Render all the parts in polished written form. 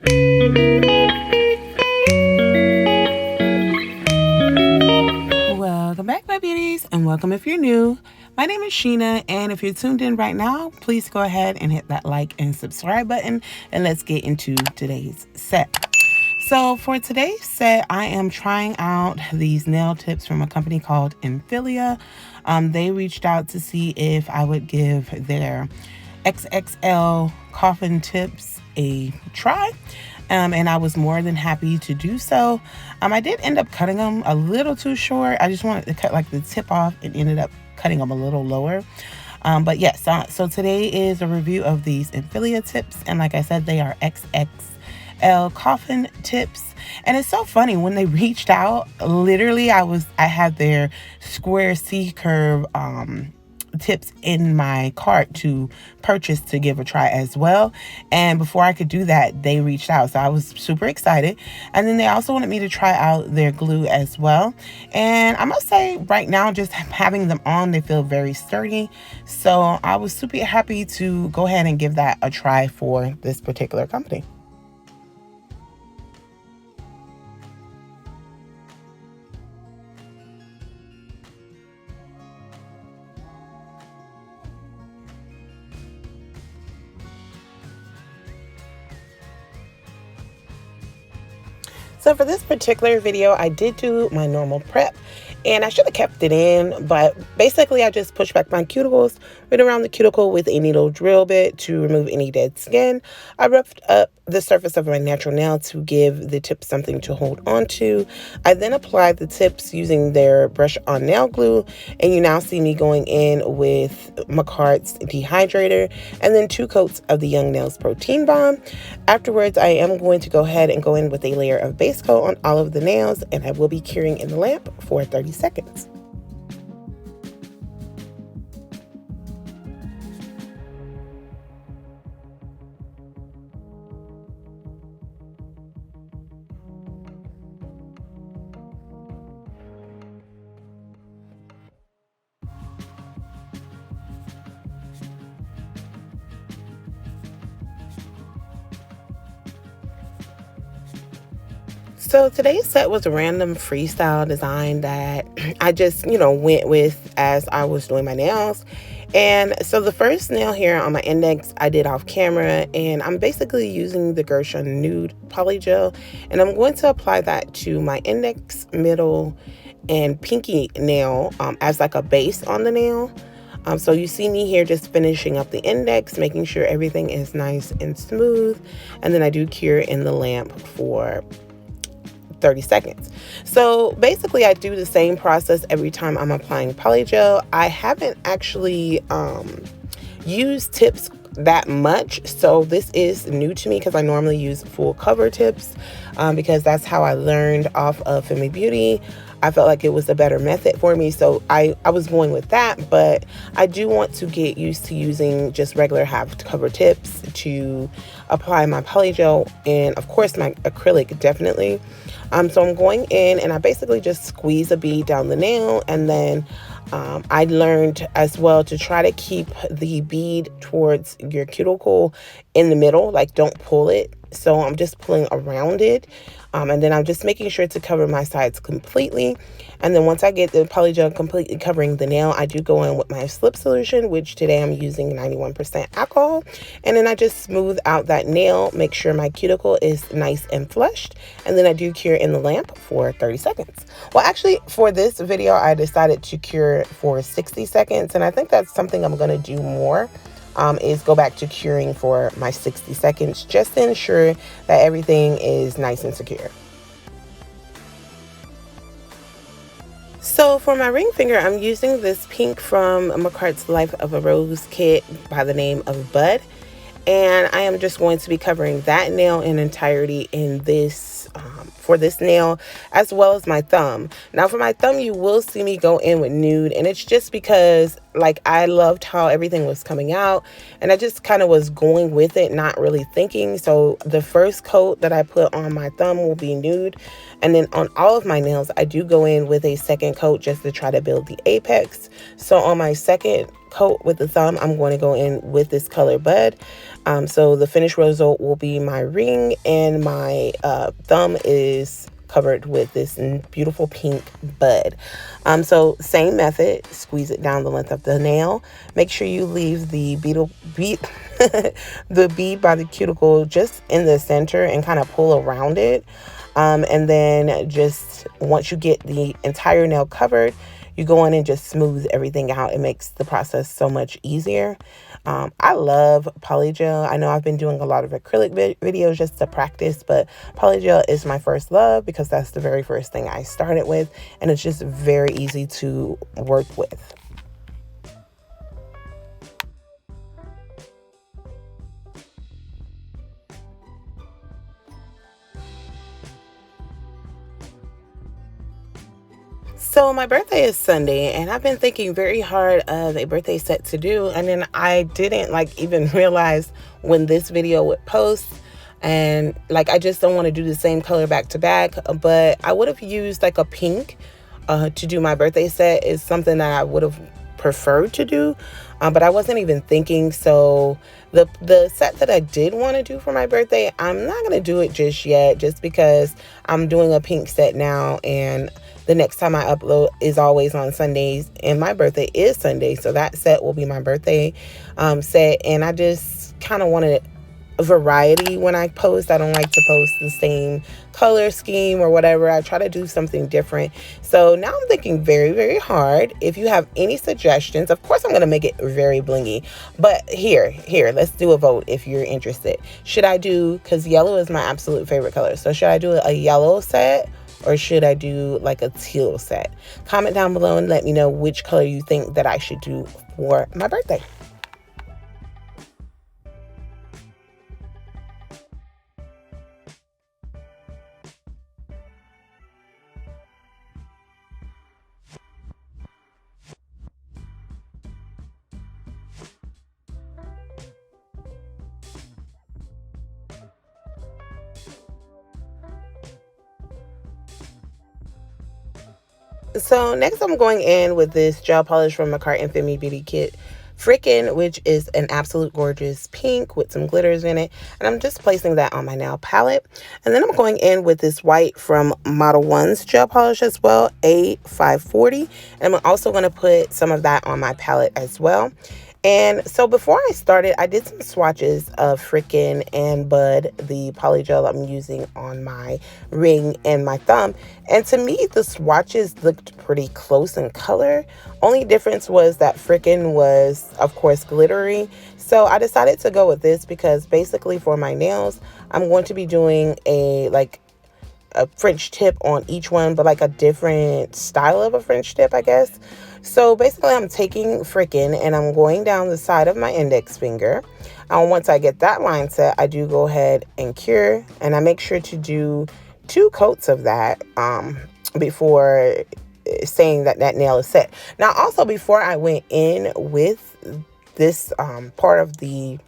Welcome back, my beauties, and welcome if you're new. My name is Sheena, and if you're tuned in right now, please go ahead and hit that like and subscribe button, and let's get into today's set. So for today's set, I am trying out these nail tips from a company called Infilia. They reached out to see if I would give their XXL coffin tips a try. And I was more than happy to do so. I did end up cutting them a little too short. I just wanted to cut like the tip off and ended up cutting them a little lower. But yes, so today is a review of these Infilia tips. And like I said, they are XXL coffin tips. And it's so funny, when they reached out, literally I had their square C-curve tips in my cart to purchase to give a try as well. And before I could do that, they reached out, so I was super excited. And then they also wanted me to try out their glue as well. And I must say, right now, just having them on, they feel very sturdy. So I was super happy to go ahead and give that a try for this particular company. So for this particular video, I did do my normal prep, and I should have kept it in, but basically I just pushed back my cuticles, went around the cuticle with a needle drill bit to remove any dead skin. I roughed up the surface of my natural nail to give the tips something to hold on to. I then applied the tips using their brush on nail glue, and you now see me going in with Macart's dehydrator and then 2 coats of the Young Nails Protein Balm. Afterwards, I am going to go ahead and go in with a layer of base coat on all of the nails, and I will be curing in the lamp for 30 seconds. So today's set was a random freestyle design that I just, went with as I was doing my nails. And so the first nail here on my index, I did off camera, and I'm basically using the Gershon Nude Polygel, and I'm going to apply that to my index, middle, and pinky nail as like a base on the nail. So you see me here just finishing up the index, making sure everything is nice and smooth, and then I do cure in the lamp for 30 seconds. So basically I do the same process every time I'm applying polygel. I haven't actually used tips that much, so this is new to me because I normally use full cover tips because that's how I learned off of Femi Beauty. I felt like it was a better method for me, so I was going with that, but I do want to get used to using just regular half cover tips to apply my polygel, and of course my acrylic definitely. So I'm going in and I basically just squeeze a bead down the nail, and then I learned as well to try to keep the bead towards your cuticle in the middle, like don't pull it. So I'm just pulling around it, and then I'm just making sure to cover my sides completely. And then once I get the polygel completely covering the nail, I do go in with my slip solution, which today I'm using 91% alcohol. And then I just smooth out that nail, make sure my cuticle is nice and flushed. And then I do cure in the lamp for 30 seconds. Well, actually, for this video, I decided to cure for 60 seconds. And I think that's something I'm going to do more. Is go back to curing for my 60 seconds just to ensure that everything is nice and secure. So for my ring finger, I'm using this pink from Macart's Life of a Rose kit by the name of Bud. And I am just going to be covering that nail in entirety in this for this nail, as well as my thumb. Now for my thumb, you will see me go in with nude, and it's just because like I loved how everything was coming out, and I just kind of was going with it, not really thinking. So the first coat that I put on my thumb will be nude, and then on all of my nails I do go in with a second coat just to try to build the apex. So on my second coat with the thumb, I'm going to go in with this color Bud. So the finished result will be my ring, and my thumb is covered with this beautiful pink Bud. So same method, squeeze it down the length of the nail. Make sure you leave the the bead by the cuticle just in the center and kind of pull around it. And then just once you get the entire nail covered, you go in and just smooth everything out. It makes the process so much easier. I love Polygel. I know I've been doing a lot of acrylic videos just to practice, but Polygel is my first love because that's the very first thing I started with, and it's just very easy to work with. So my birthday is Sunday, and I've been thinking very hard of a birthday set to do, and then I didn't even realize when this video would post, and I just don't want to do the same color back to back, but I would have used a pink to do my birthday set. Is something that I would have preferred to do, but I wasn't even thinking. So the set that I did want to do for my birthday, I'm not going to do it just yet, just because I'm doing a pink set now, and the next time I upload is always on Sundays, and my birthday is Sunday, so that set will be my birthday set. And I just kind of wanted a variety when I post. I don't like to post the same color scheme or whatever. I try to do something different. So now I'm thinking very, very hard. If you have any suggestions, of course I'm going to make it very blingy. But here, let's do a vote if you're interested. Should I do, because yellow is my absolute favorite color, so should I do a yellow set, or should I do a teal set? Comment down below and let me know which color you think that I should do for my birthday. So next I'm going in with this gel polish from Makart and Femi Beauty Kit Frickin', which is an absolute gorgeous pink with some glitters in it. And I'm just placing that on my nail palette. And then I'm going in with this white from Model 1's gel polish as well, A540. And I'm also going to put some of that on my palette as well. And so before I started, I did some swatches of Frickin' and Bud, the polygel I'm using on my ring and my thumb. And to me, the swatches looked pretty close in color. Only difference was that Frickin' was, of course, glittery. So I decided to go with this because basically for my nails, I'm going to be doing a French tip on each one, but a different style of a French tip, I guess. So basically I'm taking Frickin' and I'm going down the side of my index finger. And once I get that line set, I do go ahead and cure, and I make sure to do 2 coats of that before saying that nail is set. Now also, before I went in with this part of the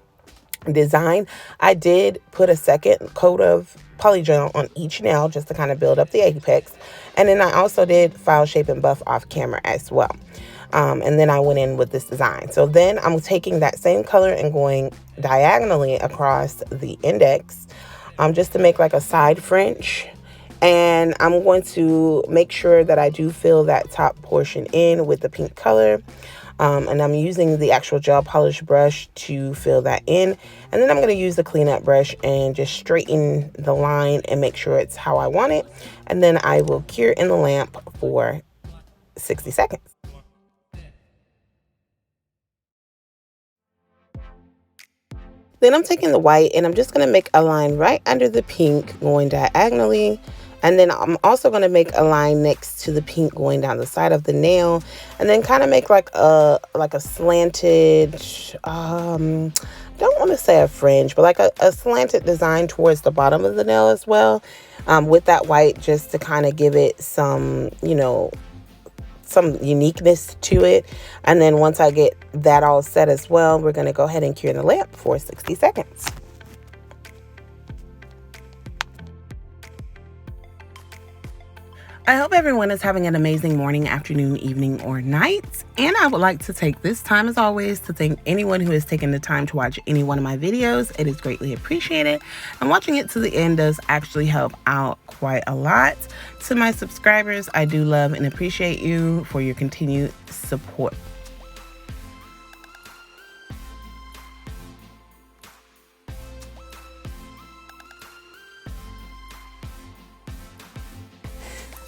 design, I did put a second coat of polygel on each nail just to kind of build up the apex. And then I also did file shape and buff off camera as well. And then I went in with this design. So then I'm taking that same color and going diagonally across the index just to make a side French. And I'm going to make sure that I do fill that top portion in with the pink color. And I'm using the actual gel polish brush to fill that in. And then I'm going to use the cleanup brush and just straighten the line and make sure it's how I want it. And then I will cure in the lamp for 60 seconds. Then I'm taking the white and I'm just going to make a line right under the pink going diagonally. And then I'm also going to make a line next to the pink going down the side of the nail, and then kind of make a slanted, don't want to say a fringe, but a slanted design towards the bottom of the nail as well, with that white, just to kind of give it some, some uniqueness to it. And then once I get that all set as well, we're going to go ahead and cure the lamp for 60 seconds. I hope everyone is having an amazing morning, afternoon, evening, or night. And I would like to take this time, as always, to thank anyone who has taken the time to watch any one of my videos. It is greatly appreciated. And watching it to the end does actually help out quite a lot. To my subscribers, I do love and appreciate you for your continued support.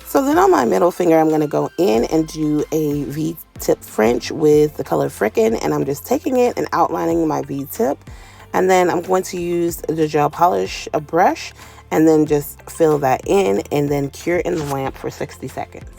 So then on my middle finger, I'm going to go in and do a V-tip French with the color Frickin', and I'm just taking it and outlining my V-tip. And then I'm going to use the gel polish brush and then just fill that in and then cure in the lamp for 60 seconds.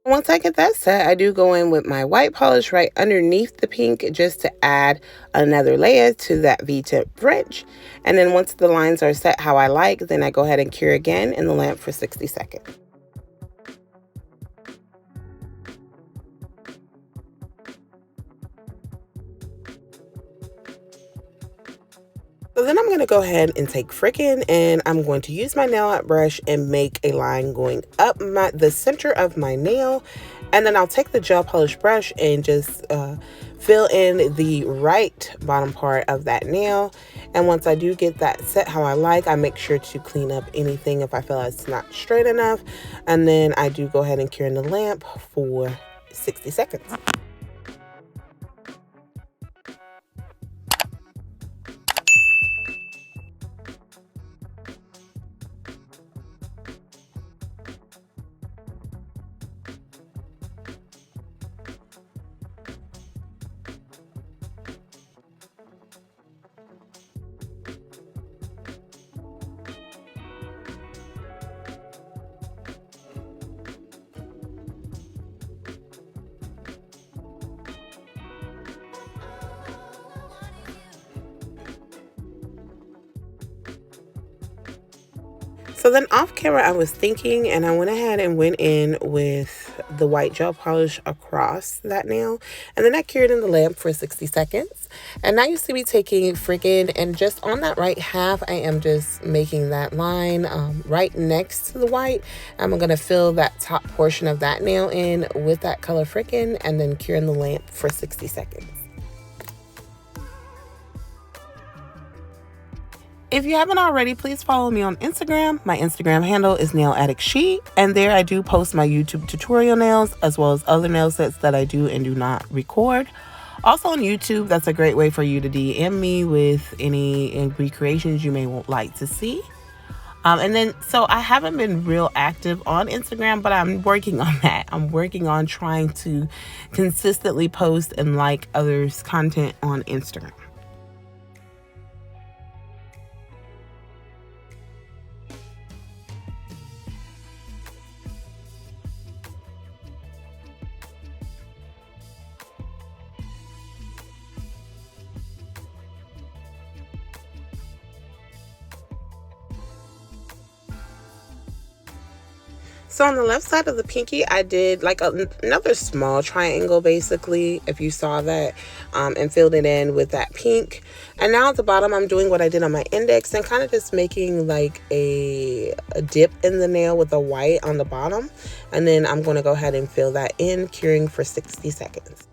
Once I get that set, I do go in with my white polish right underneath the pink just to add another layer to that V-tip French. And then once the lines are set how I like, then I go ahead and cure again in the lamp for 60 seconds. So then I'm going to go ahead and take Frickin' and I'm going to use my nail art brush and make a line going up the center of my nail. And then I'll take the gel polish brush and just fill in the right bottom part of that nail. And once I do get that set how I like, I make sure to clean up anything if I feel it's not straight enough. And then I do go ahead and cure in the lamp for 60 seconds. So then off camera, I was thinking and I went ahead and went in with the white gel polish across that nail. And then I cured in the lamp for 60 seconds. And now you see me taking Frickin' and just on that right half, I am just making that line right next to the white. I'm going to fill that top portion of that nail in with that color Frickin' and then cure in the lamp for 60 seconds. If you haven't already, please follow me on Instagram. My Instagram handle is NailAddictShe, and there I do post my YouTube tutorial nails as well as other nail sets that I do and do not record. Also on YouTube, that's a great way for you to DM me with any recreations you may like to see. And then, so I haven't been real active on Instagram, but I'm working on that. I'm working on trying to consistently post and like others' content on Instagram. So on the left side of the pinky, I did like another small triangle, basically, if you saw that, and filled it in with that pink. And now at the bottom, I'm doing what I did on my index and kind of just making like a dip in the nail with the white on the bottom. And then I'm going to go ahead and fill that in, curing for 60 seconds.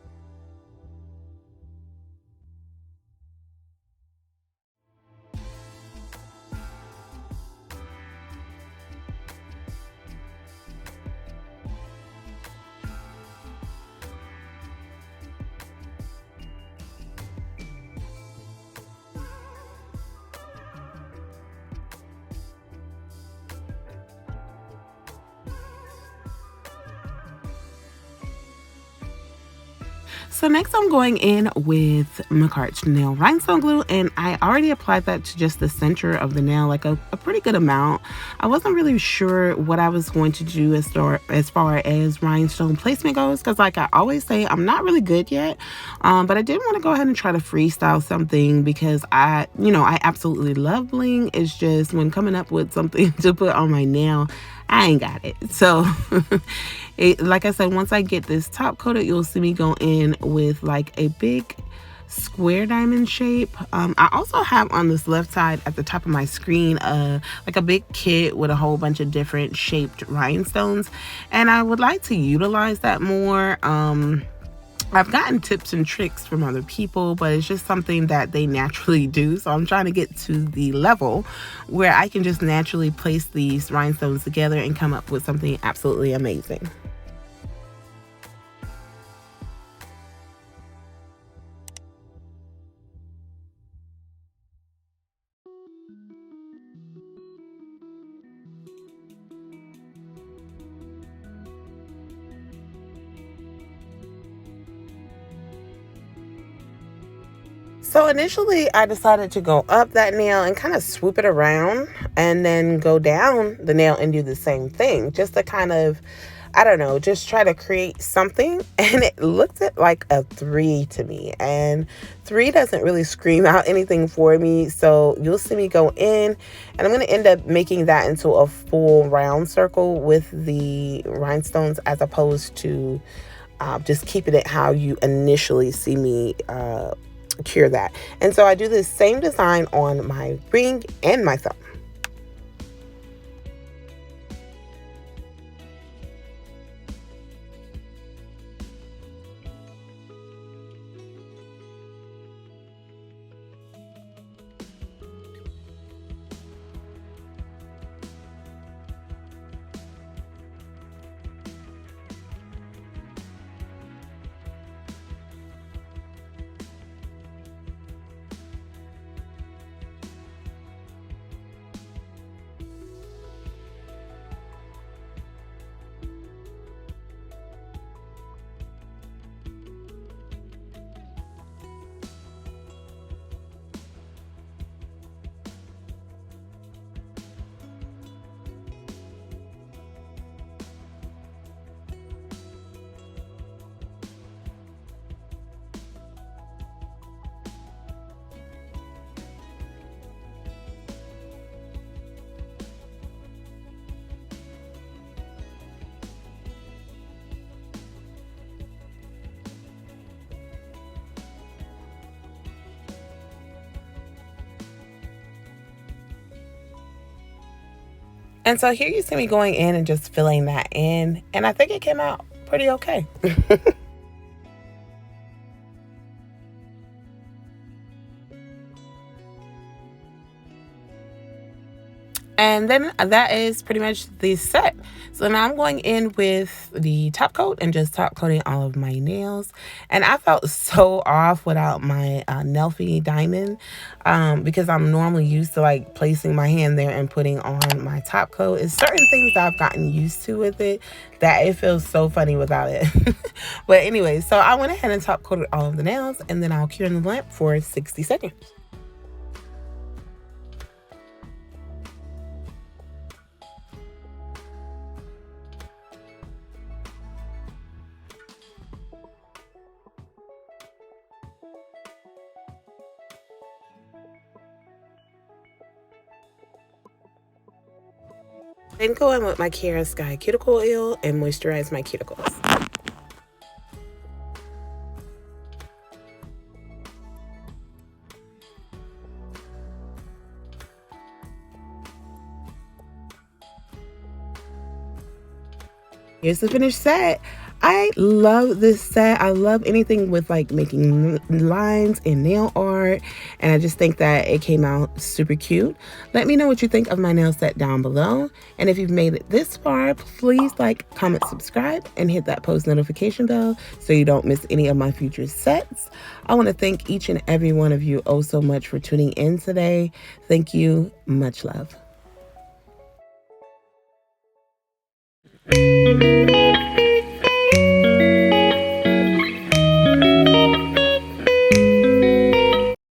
So next I'm going in with Makart's nail rhinestone glue, and I already applied that to just the center of the nail, like a pretty good amount. I wasn't really sure what I was going to do as far as rhinestone placement goes, because like I always say, I'm not really good yet, but I did want to go ahead and try to freestyle something because I absolutely love bling. It's just when coming up with something to put on my nail, I ain't got it. So like I said, once I get this top coated, you'll see me go in with like a big square diamond shape. I also have on this left side at the top of my screen like a big kit with a whole bunch of different shaped rhinestones, and I would like to utilize that more. I've gotten tips and tricks from other people, but it's just something that they naturally do. So I'm trying to get to the level where I can just naturally place these rhinestones together and come up with something absolutely amazing. So initially I decided to go up that nail and kind of swoop it around and then go down the nail and do the same thing, just to kind of, I don't know, just try to create something. And it looked like a 3 to me, and 3 doesn't really scream out anything for me. So you'll see me go in and I'm going to end up making that into a full round circle with the rhinestones, as opposed to just keeping it how you initially see me cure that. And so I do this same design on my ring and my thumb. And so here you see me going in and just filling that in, and I think it came out pretty okay. And then that is pretty much the set. So now I'm going in with the top coat and just top coating all of my nails. And I felt so off without my Nelfie diamond, because I'm normally used to like placing my hand there and putting on my top coat. It's certain things that I've gotten used to with it that it feels so funny without it. But anyway, so I went ahead and top coated all of the nails, and then I'll cure in the lamp for 60 seconds. Then go in with my Kara Sky cuticle oil and moisturize my cuticles. Here's the finished set. I love this set. I love anything with like making lines and nail art, and I just think that it came out super cute. Let me know what you think of my nail set down below, and if you've made it this far, please like, comment, subscribe, and hit that post notification bell so you don't miss any of my future sets. I want to thank each and every one of you oh so much for tuning in today. Thank you. Much love.